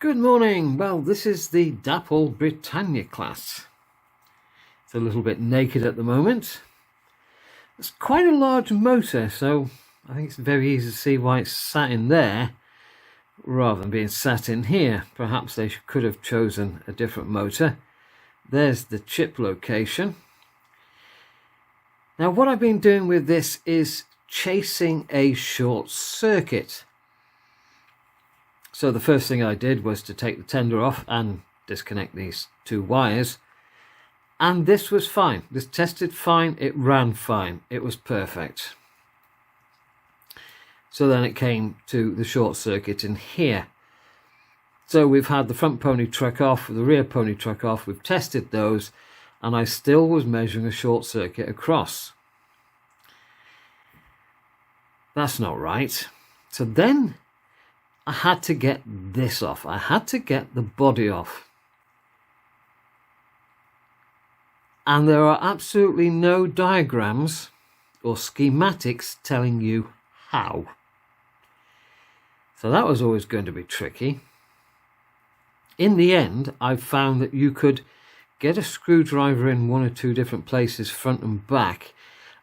Good morning. Well, this is the Dapol Britannia class. It's a little bit naked at the moment. It's quite a large motor, so I think it's very easy to see why it's sat in there rather than being sat in here. Perhaps they could have chosen a different motor. There's the chip location. Now, what I've been doing with this is chasing a short circuit. So the first thing I did was to take the tender off and disconnect these two wires. And this was fine. This tested fine. It ran fine. It was perfect. So then it came to the short circuit in here. So we've had the front pony truck off, the rear pony truck off. We've tested those and I still was measuring a short circuit across. That's not right. So then I had to get this off. I had to get the body off. And there are absolutely no diagrams or schematics telling you how. So that was always going to be tricky. In the end, I found that you could get a screwdriver in one or two different places, front and back,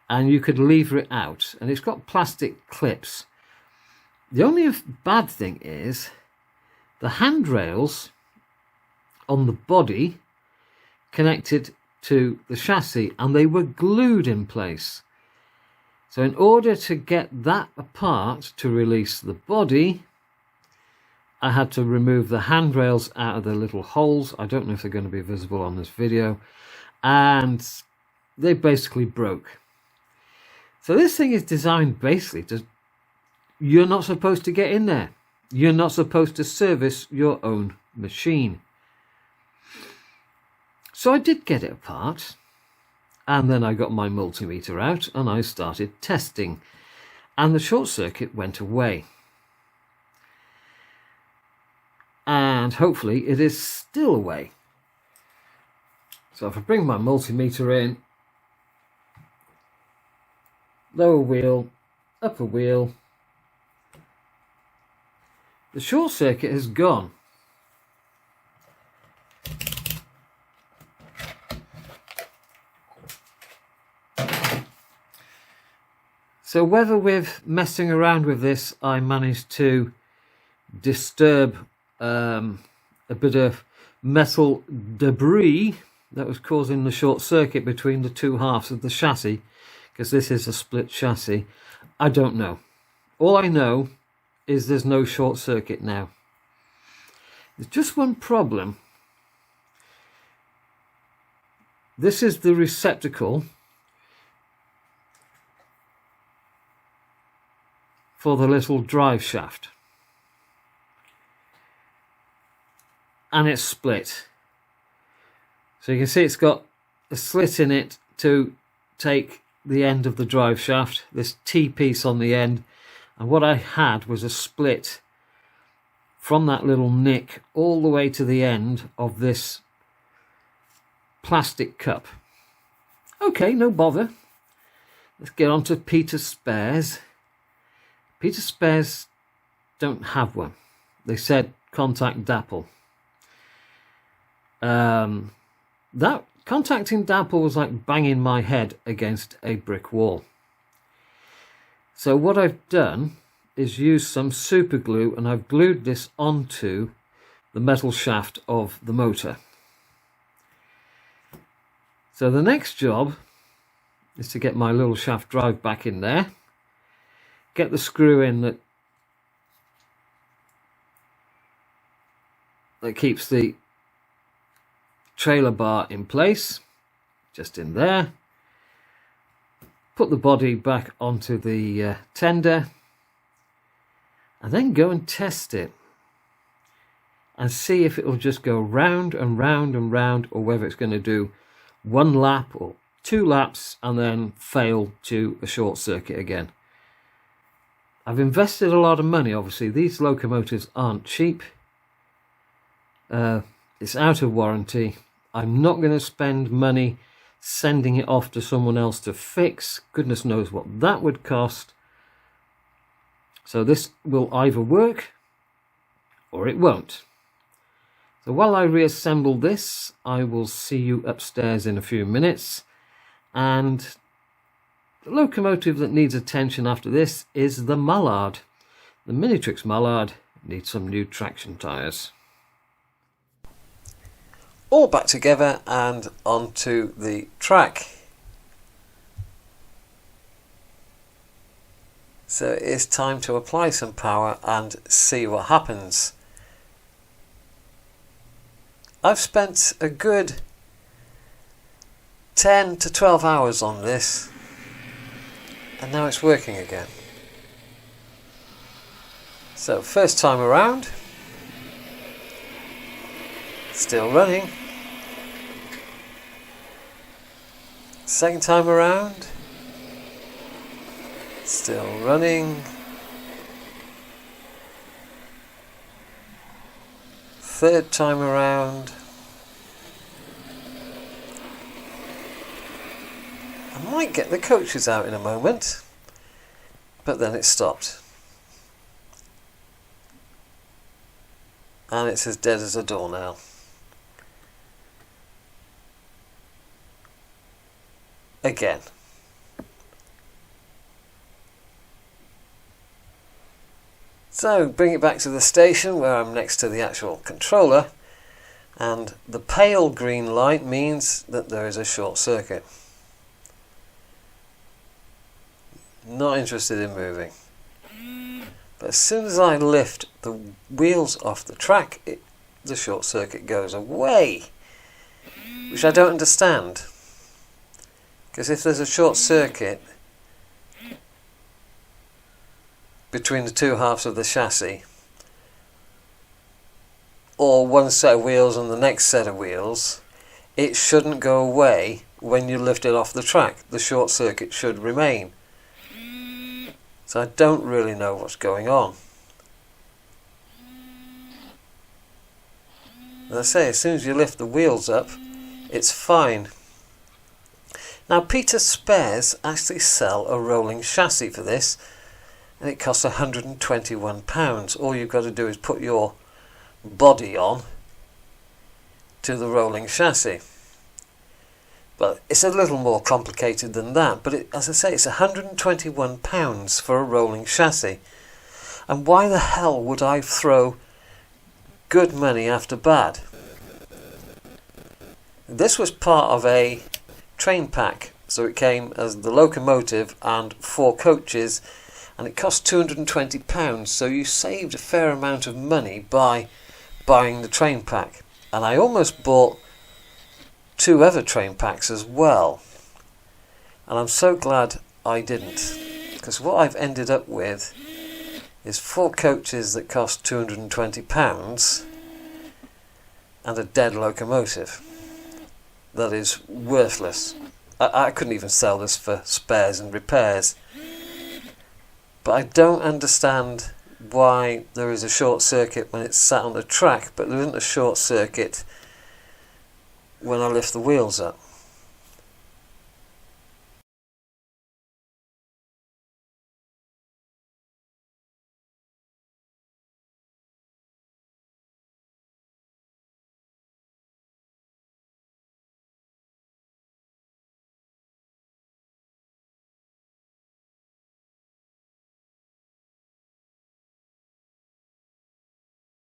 and you could lever it out. And it's got plastic clips. The only bad thing is the handrails on the body connected to the chassis and they were glued in place. So in order to get that apart to release the body, I had to remove the handrails out of the little holes. I don't know if they're going to be visible on this video. And they basically broke. So this thing is designed basically to... You're not supposed to get in there. You're not supposed to service your own machine. So I did get it apart. And then I got my multimeter out and I started testing. And the short circuit went away. And hopefully it is still away. So if I bring my multimeter in, lower wheel, upper wheel, the short circuit has gone. So whether with messing around with this I managed to disturb a bit of metal debris that was causing the short circuit between the two halves of the chassis, because this is a split chassis, I don't know. All I know is there's no short circuit now. There's just one problem. This is the receptacle for the little drive shaft. And it's split. So you can see it's got a slit in it to take the end of the drive shaft, this T-piece on the end. And what I had was a split from that little nick all the way to the end of this plastic cup. Okay, no bother. Let's get on to Peter's Spares. Peter's Spares don't have one. They said contact Dapol. That contacting Dapol was like banging my head against a brick wall. So what I've done is use some super glue and I've glued this onto the metal shaft of the motor. So the next job is to get my little shaft drive back in there, get the screw in that keeps the trailer bar in place, just in there. Put the body back onto the tender and then go and test it and see if it will just go round and round and round, or whether it's going to do one lap or two laps and then fail to a short circuit again. I've invested a lot of money. Obviously these locomotives aren't cheap. It's out of warranty. I'm not going to spend money sending it off to someone else to fix. Goodness knows what that would cost. So this will either work or it won't. So while I reassemble this, I will see you upstairs in a few minutes. And the locomotive that needs attention after this is the Mallard. The Minitrix Mallard needs some new traction tyres. All back together and onto the track. So it is time to apply some power and see what happens. I've spent a good 10 to 12 hours on this, and now it's working again. So first time around, still running. Second time around, still running. Third time around. I might get the coaches out in a moment, but then it stopped. And it's as dead as a doornail. Again. So bring it back to the station where I'm next to the actual controller, and the pale green light means that there is a short circuit. Not interested in moving. But as soon as I lift the wheels off the track, the short circuit goes away, which I don't understand. Because if there's a short circuit between the two halves of the chassis, or one set of wheels and the next set of wheels, it shouldn't go away when you lift it off the track. The short circuit should remain. So I don't really know what's going on. As I say, as soon as you lift the wheels up, it's fine. Now Peter Spares actually sell a rolling chassis for this, and it costs £121. All you've got to do is put your body on to the rolling chassis. But it's a little more complicated than that. But as I say, it's £121 for a rolling chassis. And why the hell would I throw good money after bad? This was part of a train pack. So it came as the locomotive and 4 coaches. And it cost £220. So you saved a fair amount of money by buying the train pack. And I almost bought 2 other train packs as well, and I'm so glad I didn't, because what I've ended up with is 4 coaches that cost £220 and a dead locomotive that is worthless. I couldn't even sell this for spares and repairs, but I don't understand why there is a short circuit when it's sat on the track, but there isn't a short circuit when I lift the wheels up.